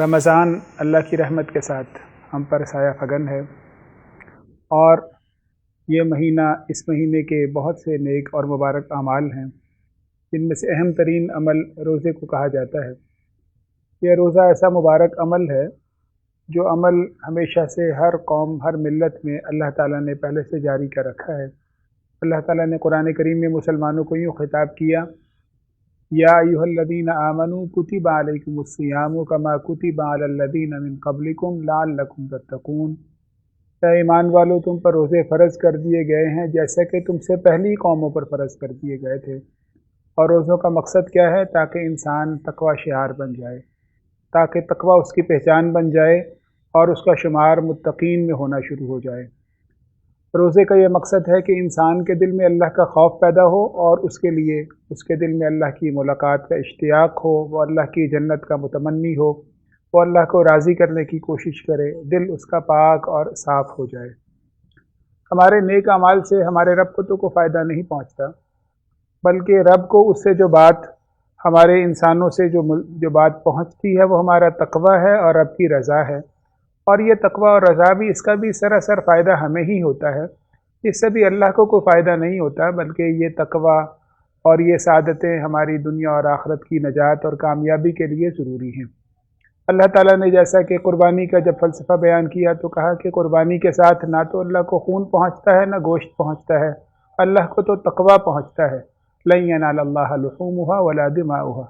رمضان اللہ کی رحمت کے ساتھ ہم پر سایہ فگن ہے، اور یہ مہینہ اس مہینے کے بہت سے نیک اور مبارک اعمال ہیں، جن میں سے اہم ترین عمل روزے کو کہا جاتا ہے۔ یہ روزہ ایسا مبارک عمل ہے جو عمل ہمیشہ سے ہر قوم ہر ملت میں اللہ تعالیٰ نے پہلے سے جاری کر رکھا ہے۔ اللہ تعالیٰ نے قرآن کریم میں مسلمانوں کو یوں خطاب کیا، یا ایھا الذین آمنوا کتب علیکم الصیام کما کتب علی الذین من قبلکم لعلکم تتقون۔ اے ایمان والو، تم پر روزے فرض کر دیے گئے ہیں جیسا کہ تم سے پہلی قوموں پر فرض کر دیے گئے تھے۔ اور روزوں کا مقصد کیا ہے؟ تاکہ انسان تقوی شعار بن جائے، تاکہ تقوی اس کی پہچان بن جائے اور اس کا شمار متقین میں ہونا شروع ہو جائے۔ روزے کا یہ مقصد ہے کہ انسان کے دل میں اللہ کا خوف پیدا ہو، اور اس کے لیے اس کے دل میں اللہ کی ملاقات کا اشتیاق ہو، وہ اللہ کی جنت کا متمنی ہو، وہ اللہ کو راضی کرنے کی کوشش کرے، دل اس کا پاک اور صاف ہو جائے۔ ہمارے نیک اعمال سے ہمارے رب کو تو کوئی فائدہ نہیں پہنچتا، بلکہ رب کو اس سے جو بات ہمارے انسانوں سے جو بات پہنچتی ہے وہ ہمارا تقوی ہے اور رب کی رضا ہے۔ اور یہ تقوی اور رضا بھی، اس کا بھی سراسر فائدہ ہمیں ہی ہوتا ہے، اس سے بھی اللہ کو کوئی فائدہ نہیں ہوتا، بلکہ یہ تقوی اور یہ سعادتیں ہماری دنیا اور آخرت کی نجات اور کامیابی کے لیے ضروری ہیں۔ اللہ تعالیٰ نے جیسا کہ قربانی کا جب فلسفہ بیان کیا تو کہا کہ قربانی کے ساتھ نہ تو اللہ کو خون پہنچتا ہے نہ گوشت پہنچتا ہے، اللہ کو تو تقوی پہنچتا ہے۔ لن ینال اللہ لحومها ولا دماؤها۔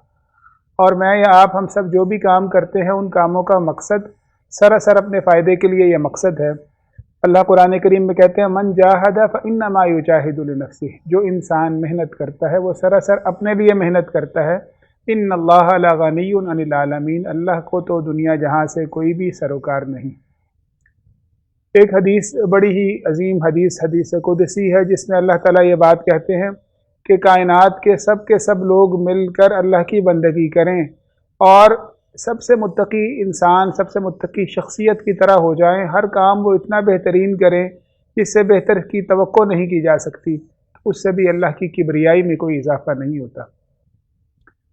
اور میں یا آپ ہم سب جو بھی کام کرتے ہیں ان کاموں کا مقصد سراسر اپنے فائدے کے لیے یہ مقصد ہے۔ اللہ قرآن کریم میں کہتے ہیں، من جاہد فانما یجاہد لنفسہ۔ جو انسان محنت کرتا ہے وہ سراسر اپنے لیے محنت کرتا ہے۔ ان اللہ لغنی عن العالمین۔ اللہ کو تو دنیا جہاں سے کوئی بھی سروکار نہیں۔ ایک حدیث بڑی ہی عظیم حدیث قدسی ہے، جس میں اللہ تعالیٰ یہ بات کہتے ہیں کہ کائنات کے سب لوگ مل کر اللہ کی بندگی کریں، اور سب سے متقی انسان، سب سے متقی شخصیت کی طرح ہو جائیں، ہر کام وہ اتنا بہترین کریں جس سے بہتر کی توقع نہیں کی جا سکتی، اس سے بھی اللہ کی کبریائی میں کوئی اضافہ نہیں ہوتا۔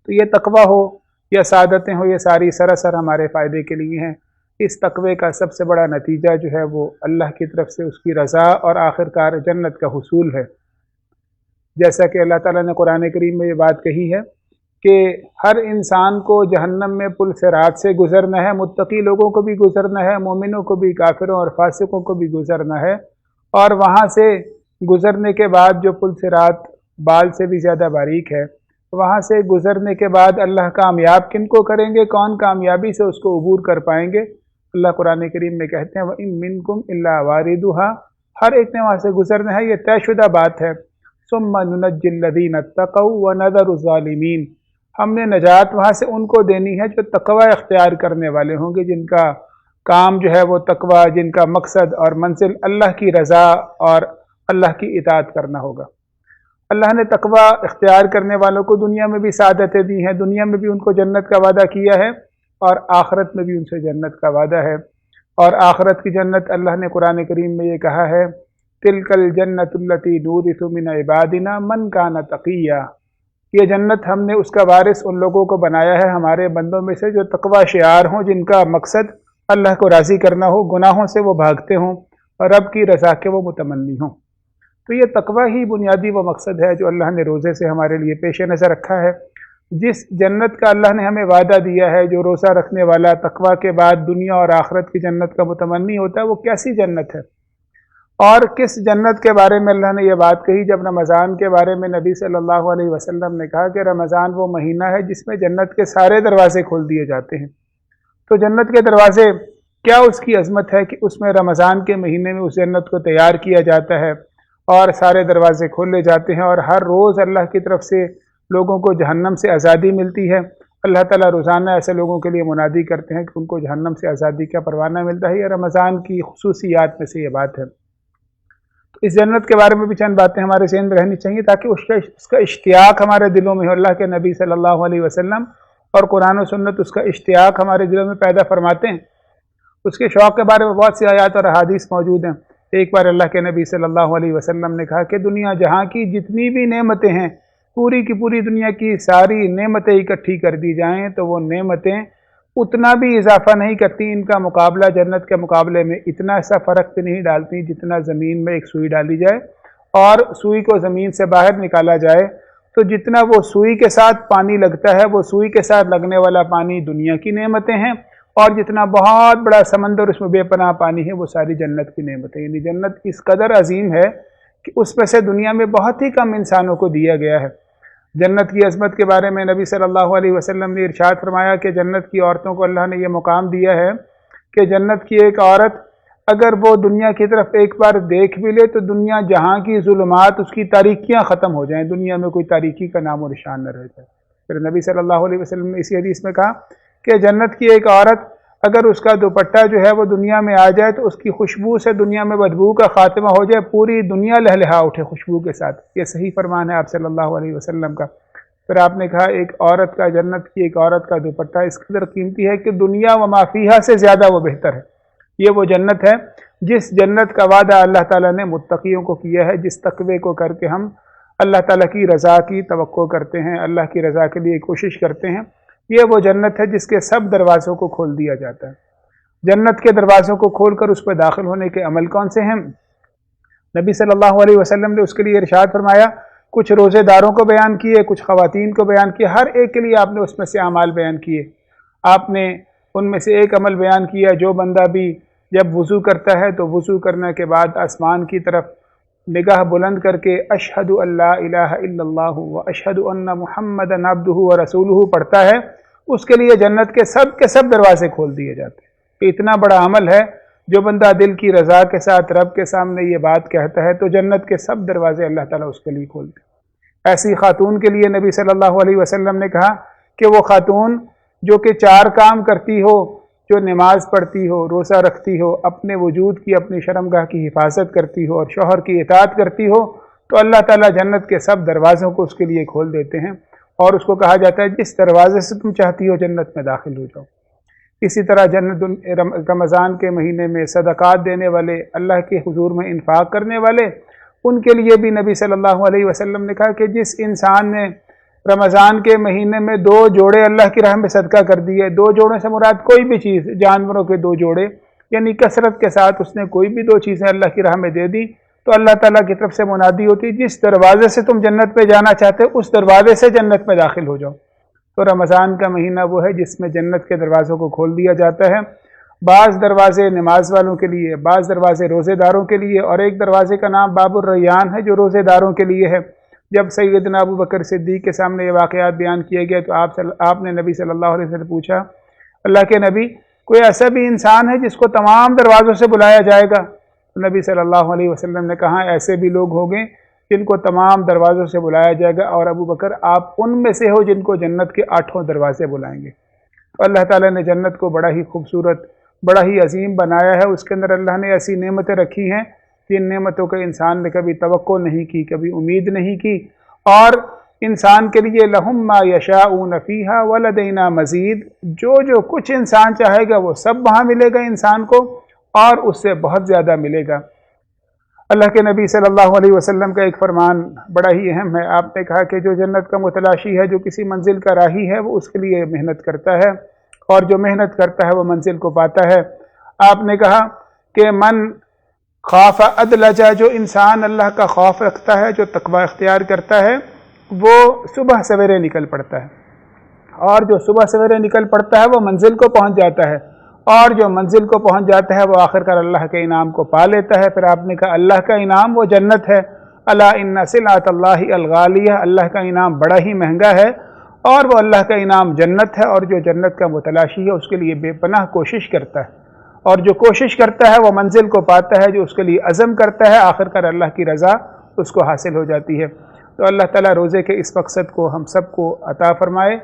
تو یہ تقوی ہو یا سعادتیں ہو، یہ ساری سراسر ہمارے فائدے کے لیے ہیں۔ اس تقوی کا سب سے بڑا نتیجہ جو ہے وہ اللہ کی طرف سے اس کی رضا اور آخرکار جنت کا حصول ہے۔ جیسا کہ اللہ تعالیٰ نے قرآن کریم میں یہ بات کہی ہے کہ ہر انسان کو جہنم میں پل صراط سے گزرنا ہے، متقی لوگوں کو بھی گزرنا ہے، مومنوں کو بھی، کافروں اور فاسقوں کو بھی گزرنا ہے، اور وہاں سے گزرنے کے بعد جو پل صراط بال سے بھی زیادہ باریک ہے، وہاں سے گزرنے کے بعد اللہ کامیاب کن کو کریں گے، کون کامیابی سے اس کو عبور کر پائیں گے؟ اللہ قرآن کریم میں کہتے ہیں، وَإِن مِّنكُمْ إِلَّا وَارِدُهَا۔ ہر ایک نے وہاں سے گزرنا ہے، یہ طے شدہ بات ہے۔ ثُمَّ نُنَجِّي الَّذِينَ اتَّقَوْا وَنَذَرُ الظَّالِمِينَ۔ ہم نے نجات وہاں سے ان کو دینی ہے جو تقوی اختیار کرنے والے ہوں گے، جن کا کام جو ہے وہ تقوی، جن کا مقصد اور منزل اللہ کی رضا اور اللہ کی اطاعت کرنا ہوگا۔ اللہ نے تقوی اختیار کرنے والوں کو دنیا میں بھی سعادتیں دی ہیں، دنیا میں بھی ان کو جنت کا وعدہ کیا ہے، اور آخرت میں بھی ان سے جنت کا وعدہ ہے۔ اور آخرت کی جنت اللہ نے قرآن کریم میں یہ کہا ہے، تِلْكَ الْجَنَّةُ الَّتِي نُورِثُ مِنْ عِبَادِنَا مَنْ كَانَ تَقِيًّا۔ یہ جنت ہم نے اس کا وارث ان لوگوں کو بنایا ہے ہمارے بندوں میں سے جو تقوی شعار ہوں، جن کا مقصد اللہ کو راضی کرنا ہو، گناہوں سے وہ بھاگتے ہوں اور رب کی رضا کے وہ متمنی ہوں۔ تو یہ تقوی ہی بنیادی وہ مقصد ہے جو اللہ نے روزے سے ہمارے لیے پیش نظر رکھا ہے۔ جس جنت کا اللہ نے ہمیں وعدہ دیا ہے، جو روزہ رکھنے والا تقوی کے بعد دنیا اور آخرت کی جنت کا متمنی ہوتا ہے، وہ کیسی جنت ہے؟ اور کس جنت کے بارے میں اللہ نے یہ بات کہی؟ جب رمضان کے بارے میں نبی صلی اللہ علیہ وسلم نے کہا کہ رمضان وہ مہینہ ہے جس میں جنت کے سارے دروازے کھول دیے جاتے ہیں۔ تو جنت کے دروازے کیا اس کی عظمت ہے کہ اس میں رمضان کے مہینے میں اس جنت کو تیار کیا جاتا ہے اور سارے دروازے کھولے جاتے ہیں، اور ہر روز اللہ کی طرف سے لوگوں کو جہنم سے آزادی ملتی ہے۔ اللہ تعالیٰ روزانہ ایسے لوگوں کے لیے منادی کرتے ہیں کہ ان کو جہنم سے آزادی کا پروانہ ملتا ہے۔ یہ رمضان کی خصوصیات میں سے یہ بات ہے۔ اس جنت کے بارے میں بھی چند باتیں ہمارے ذہن میں رہنی چاہیے تاکہ اس کا اشتیاق ہمارے دلوں میں ہو۔ اللہ کے نبی صلی اللہ علیہ وسلم اور قرآن و سنت اس کا اشتیاق ہمارے دلوں میں پیدا فرماتے ہیں۔ اس کے شوق کے بارے میں بہت سی آیات اور احادیث موجود ہیں۔ ایک بار اللہ کے نبی صلی اللہ علیہ وسلم نے کہا کہ دنیا جہاں کی جتنی بھی نعمتیں ہیں، پوری کی پوری دنیا کی ساری نعمتیں اکٹھی کر دی جائیں تو وہ نعمتیں اتنا بھی اضافہ نہیں کرتی، ان کا مقابلہ جنت کے مقابلے میں اتنا سا فرق بھی نہیں ڈالتی جتنا زمین میں ایک سوئی ڈالی جائے اور سوئی کو زمین سے باہر نکالا جائے تو جتنا وہ سوئی کے ساتھ پانی لگتا ہے، وہ سوئی کے ساتھ لگنے والا پانی دنیا کی نعمتیں ہیں، اور جتنا بہت بڑا سمندر اس میں بے پناہ پانی ہے وہ ساری جنت کی نعمتیں، یعنی جنت اس قدر عظیم ہے کہ اس میں سے دنیا میں بہت ہی کم انسانوں کو دیا گیا ہے۔ جنت کی عظمت کے بارے میں نبی صلی اللہ علیہ وسلم نے ارشاد فرمایا کہ جنت کی عورتوں کو اللہ نے یہ مقام دیا ہے کہ جنت کی ایک عورت اگر وہ دنیا کی طرف ایک بار دیکھ بھی لے تو دنیا جہاں کی ظلمات، اس کی تاریکیاں ختم ہو جائیں، دنیا میں کوئی تاریکی کا نام و نشان نہ رہ جائے۔ پھر نبی صلی اللہ علیہ وسلم نے اسی حدیث میں کہا کہ جنت کی ایک عورت اگر اس کا دوپٹہ جو ہے وہ دنیا میں آ جائے تو اس کی خوشبو سے دنیا میں بدبو کا خاتمہ ہو جائے، پوری دنیا لہلہا اٹھے خوشبو کے ساتھ۔ یہ صحیح فرمان ہے آپ صلی اللہ علیہ وسلم کا۔ پھر آپ نے کہا ایک عورت کا، جنت کی ایک عورت کا دوپٹہ اس قدر قیمتی ہے کہ دنیا و ما فیہا سے زیادہ وہ بہتر ہے۔ یہ وہ جنت ہے جس جنت کا وعدہ اللہ تعالیٰ نے متقیوں کو کیا ہے، جس تقوی کو کر کے ہم اللہ تعالیٰ کی رضا کی توقع کرتے ہیں، اللہ کی رضا کے لیے کوشش کرتے ہیں۔ یہ وہ جنت ہے جس کے سب دروازوں کو کھول دیا جاتا ہے۔ جنت کے دروازوں کو کھول کر اس پہ داخل ہونے کے عمل کون سے ہیں؟ نبی صلی اللہ علیہ وسلم نے اس کے لیے ارشاد فرمایا، کچھ روزے داروں کو بیان کیے، کچھ خواتین کو بیان کیے، ہر ایک کے لیے آپ نے اس میں سے اعمال بیان کیے۔ آپ نے ان میں سے ایک عمل بیان کیا، جو بندہ بھی جب وضو کرتا ہے تو وضو کرنے کے بعد آسمان کی طرف نگاہ بلند کر کے اشہد ان لا الہ الا اللہ و اشہد ان محمد عبدہ و رسولہ پڑھتا ہے، اس کے لیے جنت کے سب دروازے کھول دیے جاتے ہیں۔ کہ اتنا بڑا عمل ہے، جو بندہ دل کی رضا کے ساتھ رب کے سامنے یہ بات کہتا ہے تو جنت کے سب دروازے اللہ تعالیٰ اس کے لیے کھولتے ہیں۔ ایسی خاتون کے لیے نبی صلی اللہ علیہ وسلم نے کہا کہ وہ خاتون جو کہ 4 کام کرتی ہو، جو نماز پڑھتی ہو، روزہ رکھتی ہو، اپنے وجود کی، اپنی شرمگاہ کی حفاظت کرتی ہو اور شوہر کی اطاعت کرتی ہو، تو اللہ تعالیٰ جنت کے سب دروازوں کو اس کے لیے کھول دیتے ہیں، اور اس کو کہا جاتا ہے جس دروازے سے تم چاہتی ہو جنت میں داخل ہو جاؤ۔ اسی طرح رمضان کے مہینے میں صدقات دینے والے، اللہ کے حضور میں انفاق کرنے والے، ان کے لیے بھی نبی صلی اللہ علیہ وسلم نے کہا کہ جس انسان نے رمضان کے مہینے میں 2 جوڑے اللہ کی راہ میں صدقہ کر دیے، 2 جوڑوں سے مراد کوئی بھی چیز، جانوروں کے 2 جوڑے، یعنی کثرت کے ساتھ اس نے کوئی بھی 2 چیزیں اللہ کی راہ میں دے دی، تو اللہ تعالیٰ کی طرف سے منادی ہوتی جس دروازے سے تم جنت میں جانا چاہتے ہو اس دروازے سے جنت میں داخل ہو جاؤ۔ تو رمضان کا مہینہ وہ ہے جس میں جنت کے دروازوں کو کھول دیا جاتا ہے۔ بعض دروازے نماز والوں کے لیے، بعض دروازے روزے داروں کے لیے، اور ایک دروازے کا نام باب الریان ہے جو روزے داروں کے لیے ہے۔ جب سیدنا ابو بکر صدیق کے سامنے یہ واقعات بیان کیے گئے تو آپ نے نبی صلی اللہ علیہ وسلم سے پوچھا، اللہ کے نبی کوئی ایسا بھی انسان ہے جس کو تمام دروازوں سے بلایا جائے گا؟ تو نبی صلی اللہ علیہ وسلم نے کہا ایسے بھی لوگ ہوں گے جن کو تمام دروازوں سے بلایا جائے گا، اور ابو بکر آپ ان میں سے ہو جن کو جنت کے 8 دروازے بلائیں گے۔ تو اللہ تعالیٰ نے جنت کو بڑا ہی خوبصورت، بڑا ہی عظیم بنایا ہے۔ اس کے اندر اللہ نے ایسی نعمتیں رکھی ہیں جن نعمتوں کا انسان نے کبھی توقع نہیں کی، کبھی امید نہیں کی، اور انسان کے لیے لہم ما یشاءون فیہا ولدینا مزید، جو کچھ انسان چاہے گا وہ سب وہاں ملے گا انسان کو، اور اس سے بہت زیادہ ملے گا۔ اللہ کے نبی صلی اللہ علیہ وسلم کا ایک فرمان بڑا ہی اہم ہے۔ آپ نے کہا کہ جو جنت کا متلاشی ہے، جو کسی منزل کا راہی ہے، وہ اس کے لیے محنت کرتا ہے، اور جو محنت کرتا ہے وہ منزل کو پاتا ہے۔ آپ نے کہا کہ من خاف ادلجا، جو انسان اللہ کا خوف رکھتا ہے، جو تقوی اختیار کرتا ہے، وہ صبح سویرے نکل پڑتا ہے، اور جو صبح سویرے نکل پڑتا ہے وہ منزل کو پہنچ جاتا ہے، اور جو منزل کو پہنچ جاتا ہے وہ آخر کار اللہ کے انعام کو پا لیتا ہے۔ پھر آپ نے کہا اللہ کا انعام وہ جنت ہے، الا ان سلعۃ اللہ الغالیہ، اللہ کا انعام بڑا ہی مہنگا ہے، اور وہ اللہ کا انعام جنت ہے، اور جو جنت کا متلاشی ہے اس کے لیے بے پناہ کوشش کرتا ہے، اور جو کوشش کرتا ہے وہ منزل کو پاتا ہے، جو اس کے لیے عزم کرتا ہے آخر کار اللہ کی رضا اس کو حاصل ہو جاتی ہے۔ تو اللہ تعالیٰ روزے کے اس مقصد کو ہم سب کو عطا فرمائے،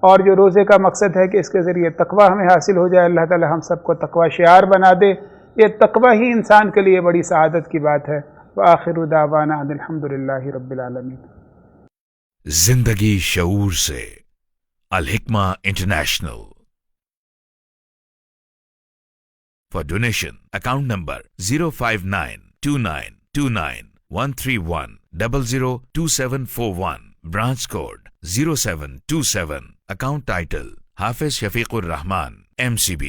اور جو روزے کا مقصد ہے کہ اس کے ذریعے تقوی ہمیں حاصل ہو جائے، اللہ تعالیٰ ہم سب کو تقوی شعار بنا دے۔ یہ تقوی ہی انسان کے لیے بڑی سعادت کی بات ہے۔ وآخر دعوانا ان الحمدللہ رب العالمین۔ زندگی شعور سے، الحکمہ international. For donation, account number 059292913100271, branch code 0727, account title حافظ شفیق الرحمان MCB